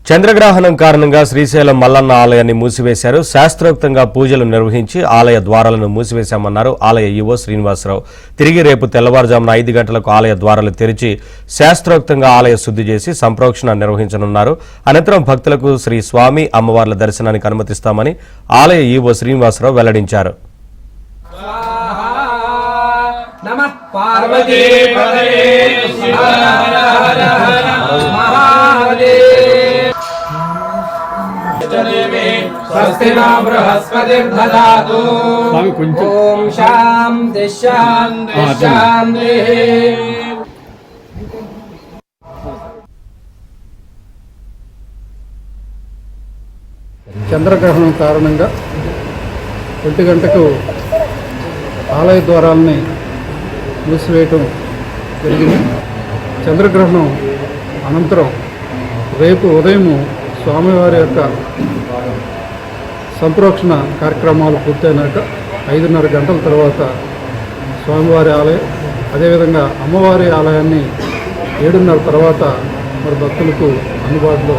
చంద్రగ్రహణం కారణంగా శ్రీశైలం మల్లన్న ఆలయాన్ని మూసివేశారు. శాస్త్రోక్తంగా పూజలు నిర్వహించి ఆలయ ద్వారాలను మూసివేశామన్నారు ఆలయ ఈవో శ్రీనివాసరావు. తిరిగి రేపు తెల్లవారుజామున 5 గంటలకు ఆలయ ద్వారాలు తెరిచి శాస్త్రోక్తంగా ఆలయ శుద్ధి చేసి సంప్రోక్షణ నిర్వహించనున్నారు. అనంతరం భక్తులకు శ్రీ స్వామి అమ్మవార్ల దర్శనానికి అనుమతిస్తామని ఆలయ ఈవో శ్రీనివాసరావు వెల్లడించారు. స్వస్తి న బృహస్పతిర్దదాతు. ఓం శాంతి శాంతి శాంతి. చంద్రగ్రహణం కారణంగా 1 గంటకు ఆలయ ద్వారాలని మూసివేయటం జరిగింది. చంద్రగ్రహణం అనంతరం రేపు ఉదయం స్వామివారి యొక్క సంప్రోక్షణ కార్యక్రమాలు పూర్తయినాక 5:30 గంటల తర్వాత స్వామివారి ఆలయం, అదేవిధంగా అమ్మవారి ఆలయాన్ని 7:30 తర్వాత మరి భక్తులకు అందుబాటులో